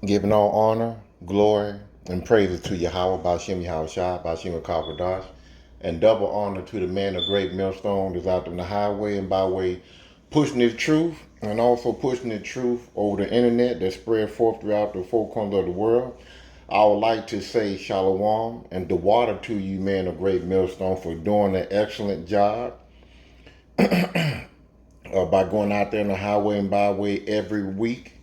Giving all honor, glory, and praises to Yahweh, Bashim Yahweh Shai, Bashim Kakadash, and double honor to the man of great millstone that's out on the highway and byway, pushing his truth and also pushing the truth over the internet that spread forth throughout the four corners of the world. I would like to say shalom and the water to you, man of great millstone, for doing an excellent job by going out there on the highway and byway every week,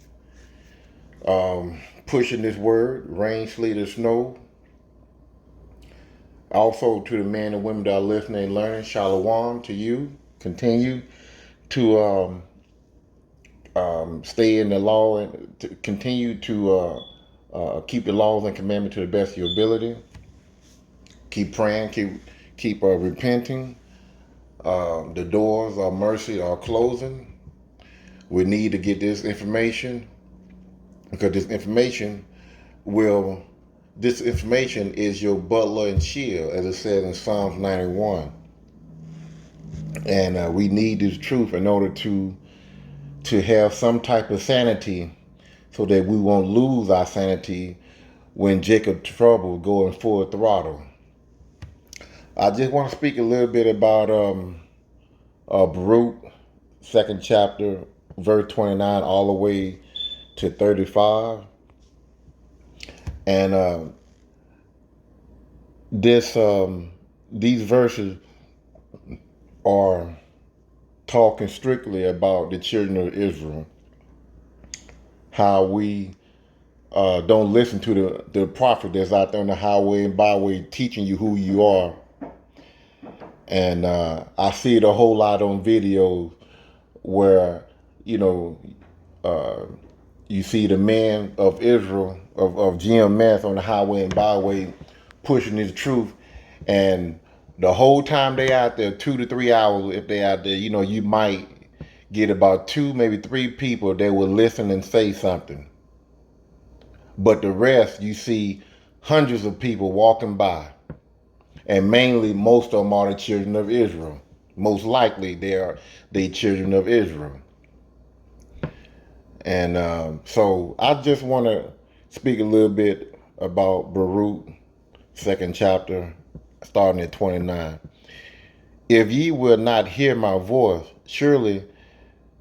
pushing this word, rain, sleet, or snow. Also to the men and women that are listening and learning, shalom to you. Continue to stay in the law and to continue to keep the laws and commandments to the best of your ability. Keep praying, keep repenting. The doors of mercy are closing. We need to get this information because this information is your butler and shield, as it says in Psalms 91. And we need this truth in order to have some type of sanity, so that we won't lose our sanity when Jacob's trouble going full throttle. I just want to speak a little bit about Baruch, second chapter, verse 29, all the way to 35. And these verses are talking strictly about the children of Israel, how we don't listen to the prophet that's out there on the highway and byway teaching you who you are. And I see it a whole lot on videos where, you see the man of Israel, of GMS on the highway and byway pushing his truth. And the whole time they out there, 2 to 3 hours, if they out there, you might get about 2, maybe 3 people that will listen and say something. But the rest, you see hundreds of people walking by. And mainly, most of them are the children of Israel. Most likely, they are the children of Israel. And so I just want to speak a little bit about Baruch, second chapter, starting at 29. If ye will not hear my voice, surely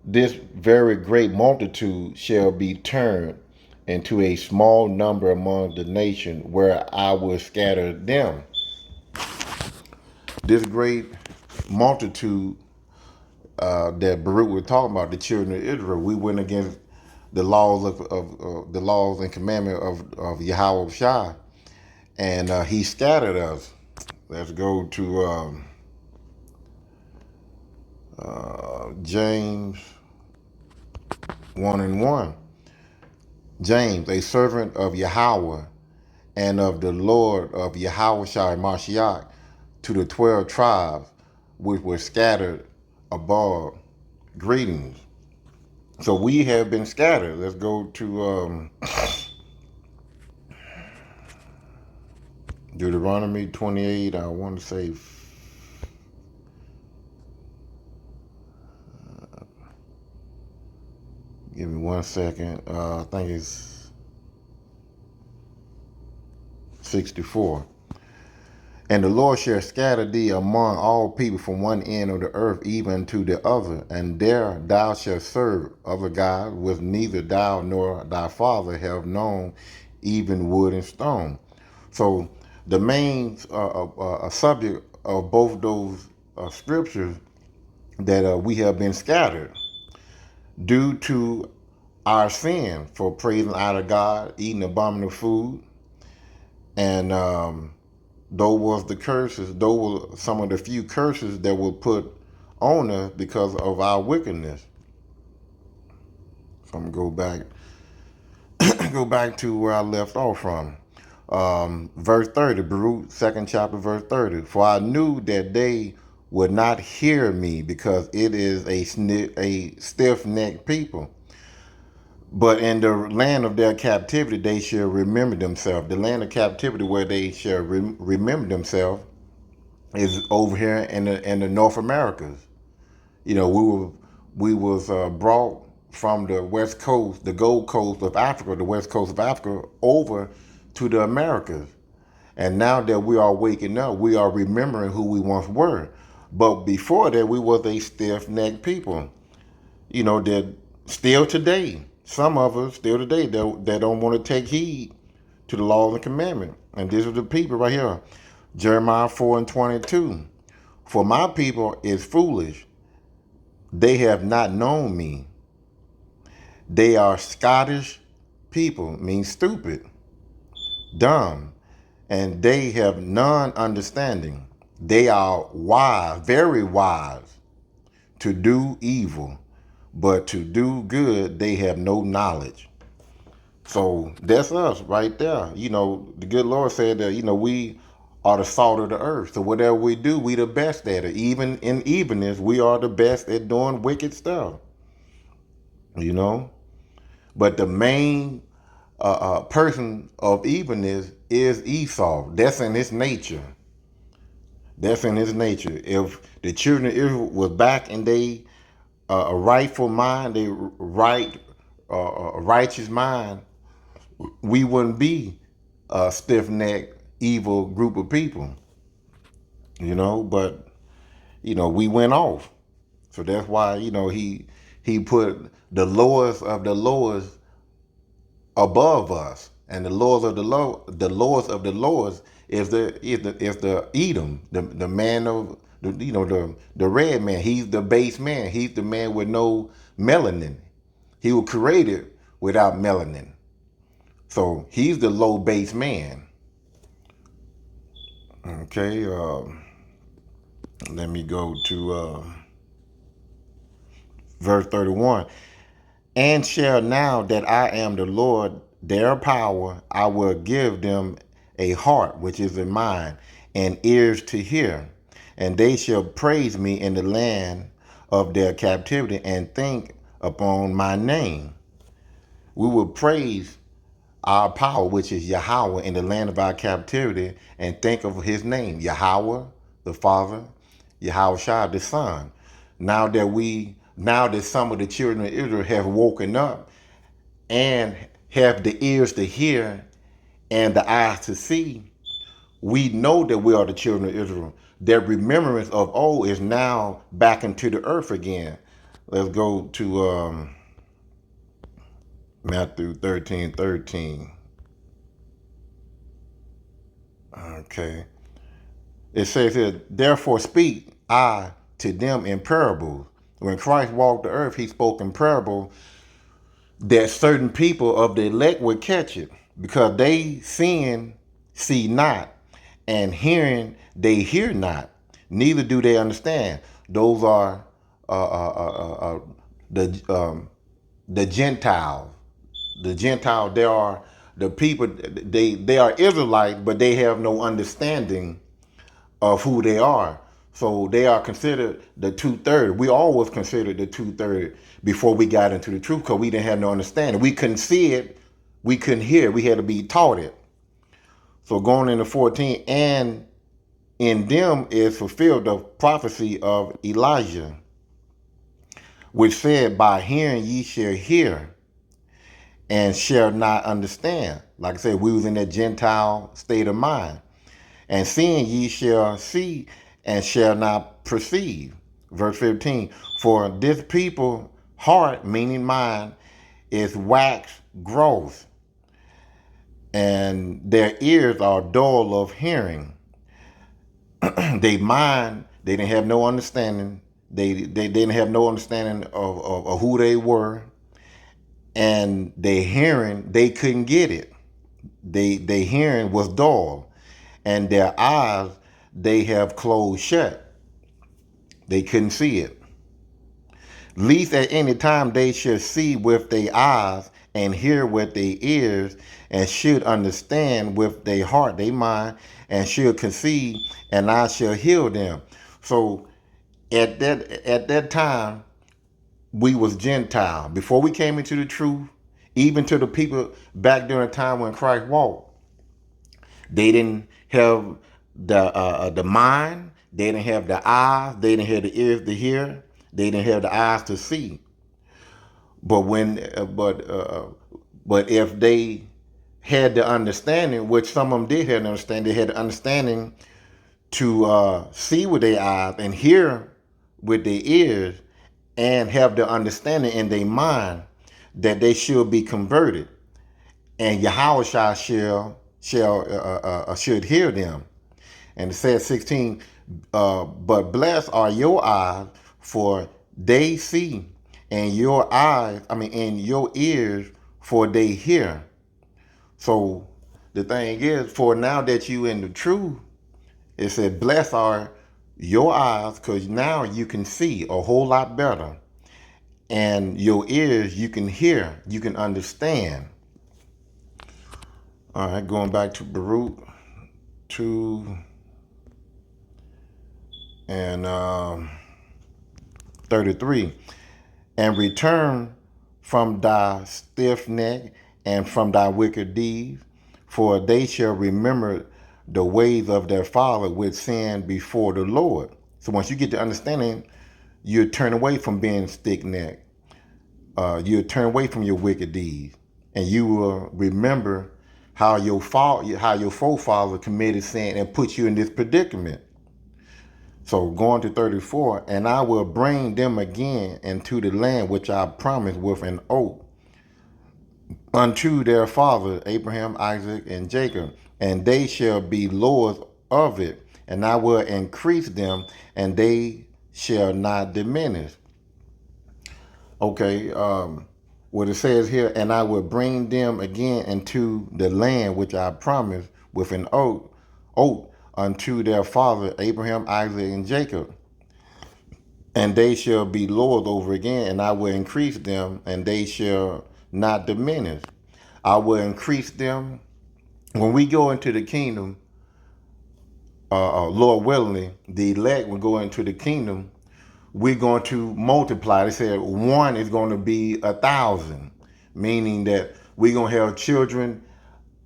this very great multitude shall be turned into a small number among the nation, where I will scatter them. This great multitude that Baruch was talking about, the children of Israel, we went against the laws of the laws and commandment of Yahweh Shai, and he scattered us. Let's go to James 1:1. James, a servant of Yahweh and of the Lord of Yahweh Shai Mashiach, to the 12 tribes which were scattered abroad, greetings. So we have been scattered. Let's go to Deuteronomy 28. I want to say, give me 1 second. I think it's 64. And the Lord shall scatter thee among all people from one end of the earth even to the other, and there thou shalt serve other gods, which neither thou nor thy father have known, even wood and stone. So the main subject of both those scriptures, that we have been scattered due to our sin for praising out of God, eating abominable food, and those was the curses. Those were some of the few curses that were put on us because of our wickedness. So I'm gonna go back to where I left off from. Verse 30, Baruch, second chapter, verse 30. For I knew that they would not hear me, because it is a stiff-necked people. But in the land of their captivity, they shall remember themselves. The land of captivity where they shall remember themselves is over here in the North Americas. We was brought from the west coast, the Gold Coast of Africa, the west coast of Africa, over to the Americas. And now that we are waking up, we are remembering who we once were. But before that, we was a stiff-necked people. That still today, some of us still today, that don't want to take heed to the laws and commandments. And these are the people right here. Jeremiah 4:22. For my people is foolish. They have not known me. They are Scottish people, means stupid, dumb, and they have none understanding. They are wise, very wise, to do evil, but to do good they have no knowledge. So that's us right there. The good Lord said that, we are the salt of the earth. So whatever we do, we the best at it. Even in evenness, we are the best at doing wicked stuff. But the main person of evenness is Esau. That's in his nature. That's in his nature. If the children of Israel was back in a rightful mind, they righteous mind, we wouldn't be a stiff-necked, evil group of people. But we went off. So that's why he put the lowest of the lowest above us, and the lowest of the lowest is the Edom, the man of the red man. He's the base man. He's the man with no melanin. He was created without melanin. So he's the low base man. Okay, let me go to verse 31. And shall now that I am the Lord, their power, I will give them a heart which is in mine, and ears to hear. And they shall praise me in the land of their captivity, and think upon my name. We will praise our power, which is Yahweh, in the land of our captivity, and think of his name, Yahweh, the Father, Yahweh Shai, the Son. Now that some of the children of Israel have woken up and have the ears to hear and the eyes to see, we know that we are the children of Israel. Their remembrance of old is now back into the earth again. Let's go to Matthew 13:13. Okay. It says here, therefore speak I to them in parables. When Christ walked the earth, he spoke in parable that certain people of the elect would catch it, because they seeing see not, and hearing they hear not, neither do they understand. Those are the Gentiles. The Gentiles, they are the people. They are Israelites, but they have no understanding of who they are. So they are considered the 2/3. We always considered the 2/3 before we got into the truth, because we didn't have no understanding. We couldn't see it, we couldn't hear it, we had to be taught it. So going into 14, and in them is fulfilled the prophecy of Elijah, which said, by hearing ye shall hear, and shall not understand. Like I said, we was in that Gentile state of mind. And seeing ye shall see, and shall not perceive. Verse 15, for this people heart, meaning mind, is wax gross, and their ears are dull of hearing. They mind, they didn't have no understanding. They didn't have no understanding of who they were. And their hearing, they couldn't get it. Their hearing was dull. And their eyes, they have closed shut. They couldn't see it. Least at any time they should see with their eyes, and hear with their ears, and should understand with their heart, their mind, and should conceive, and I shall heal them. So at that time, we was Gentile. Before we came into the truth, even to the people back during the time when Christ walked, they didn't have the mind, they didn't have the eyes, they didn't have the ears to hear, they didn't have the eyes to see. But but if they had the understanding, which some of them did have an understanding, they had the understanding to see with their eyes and hear with their ears and have the understanding in their mind that they should be converted, and Yahweh should hear them. And it says 16, but blessed are your eyes, for they see, and your eyes, and your ears, for they hear. So the thing is, for now that you in the truth, it said, blessed are your eyes, because now you can see a whole lot better. And your ears, you can hear, you can understand. All right, going back to Baruch 2 and 33. And return from thy stiff neck and from thy wicked deeds, for they shall remember the ways of their father which sinned before the Lord. So once you get the understanding, you turn away from being stiff necked. You turn away from your wicked deeds, and you will remember how your forefather committed sin and put you in this predicament. So going to 34, and I will bring them again into the land which I promised with an oath unto their father Abraham, Isaac, and Jacob, and they shall be lords of it, and I will increase them, and they shall not diminish. Okay, what it says here, and I will bring them again into the land which I promised with an oath unto their father Abraham, Isaac, and Jacob, and they shall be lords over again, and I will increase them, and they shall not diminish. I will increase them. When we go into the kingdom, Lord willingly, the elect will go into the kingdom. We're going to multiply. They said one is going to be 1,000, meaning that we're going to have children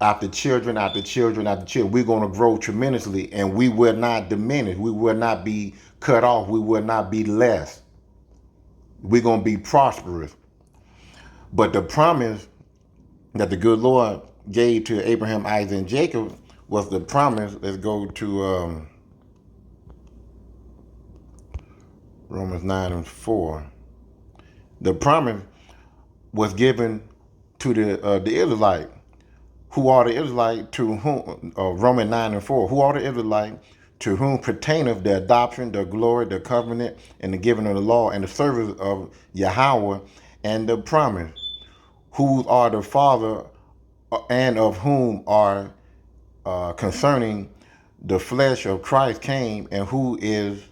after children after children after children. We're going to grow tremendously, and we will not diminish. We will not be cut off. We will not be less. We're going to be prosperous. But the promise that the good Lord gave to Abraham, Isaac, and Jacob was the promise. Let's go to Romans 9 and 4. The promise was given to the Israelite. Who are the Israelite to whom, Romans 9 and 4, who are the Israelite to whom pertaineth the adoption, the glory, the covenant, and the giving of the law, and the service of Yahweh, and the promise, who are the father, and of whom are concerning the flesh of Christ came, and who is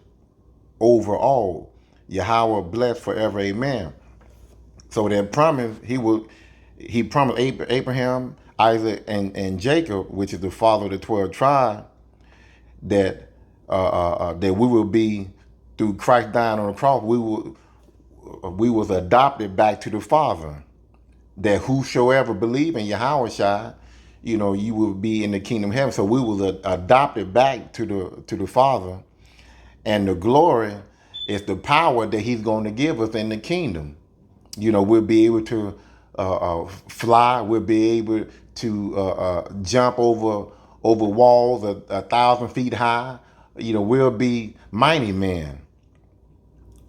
over all, Yahweh blessed forever, amen. So that promise, he promised Abraham, Isaac, and Jacob, which is the father of the 12 tribes, that that we will be, through Christ dying on the cross, we was adopted back to the Father. That whosoever believe in Yahweh Shai, you will be in the kingdom of heaven. So we was adopted back to the Father, and the glory is the power that He's going to give us in the kingdom. We'll be able to fly. We'll be able to jump over walls 1,000 feet high. We'll be mighty men.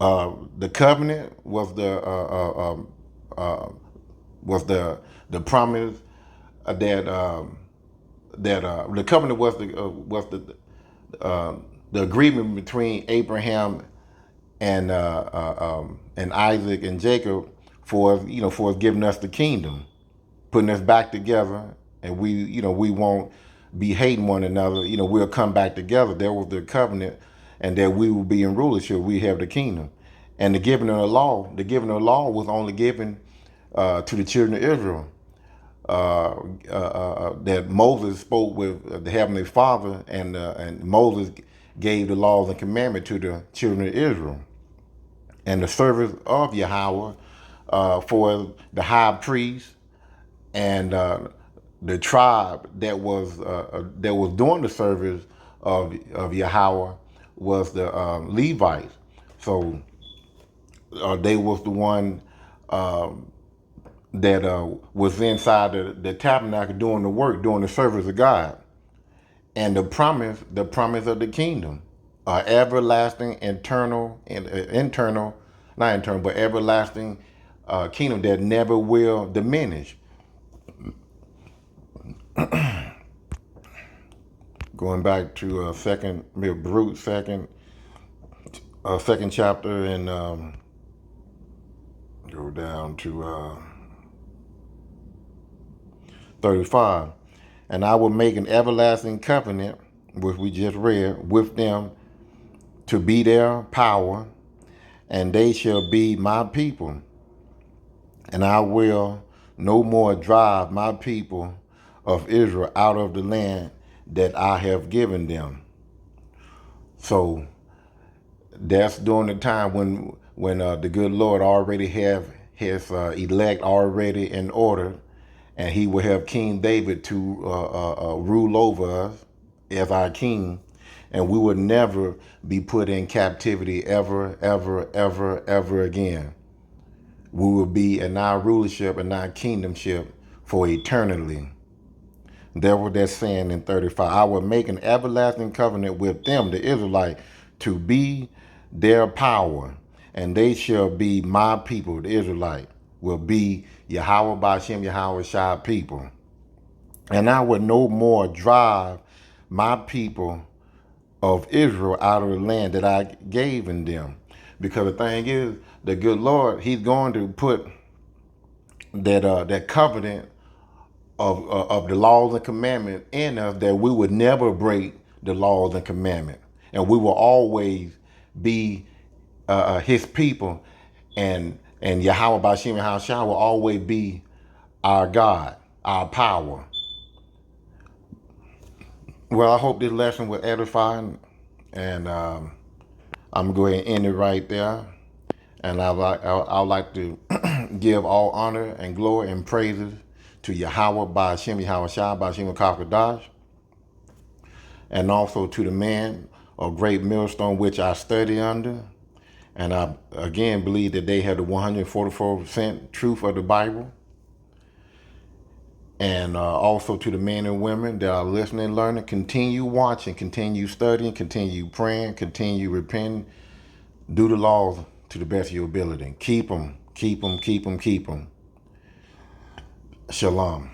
The covenant was the promise that the covenant was the agreement between Abraham and Isaac and Jacob for us giving us the kingdom, putting us back together, and we won't be hating one another. We'll come back together. There was the covenant, and that we will be in rulership. We have the kingdom, and the giving of the law. The giving of the law was only given to the children of Israel. That Moses spoke with the Heavenly Father, and Moses gave the laws and commandments to the children of Israel. And the service of Yahweh for the high priest and the tribe that was doing the service of Yahweh was the Levites. So they was the one that was inside the tabernacle doing the work, doing the service of God, and the promise of the kingdom, everlasting, internal, not internal, but everlasting kingdom that never will diminish. Going back to Baruch second chapter, and go down to 35. And I will make an everlasting covenant, which we just read, with them to be their power, and they shall be my people. And I will no more drive my people of Israel out of the land that I have given them. So that's during the time when the good Lord already have his elect already in order, and he will have King David to rule over us as our king, and we would never be put in captivity ever, ever, ever, ever again. We will be in our rulership and our kingdomship for eternity. Therefore, that's saying in 35, I will make an everlasting covenant with them, the Israelites, to be their power, and they shall be my people. The Israelite will be Yahweh Bashem, Yahweh Shai people. And I will no more drive my people of Israel out of the land that I gave in them. Because the thing is, the good Lord, he's going to put that covenant of the laws and commandments in us, that we would never break the laws and commandments, and we will always be his people, and Yahweh Bashem and Yahweh will always be our God, our power. Well, I hope this lesson was edifying, and I'm gonna go ahead and end it right there. And I'd like to give all honor and glory and praises to Yahweh Bashem, Yahweh Shai, Bashem Kakadash, and also to the man of great millstone which I study under. And I again believe that they have the 144% truth of the Bible. And also to the men and women that are listening and learning, continue watching, continue studying, continue praying, continue repenting. Do the laws to the best of your ability. Keep them, keep them, keep them, keep them. Shalom.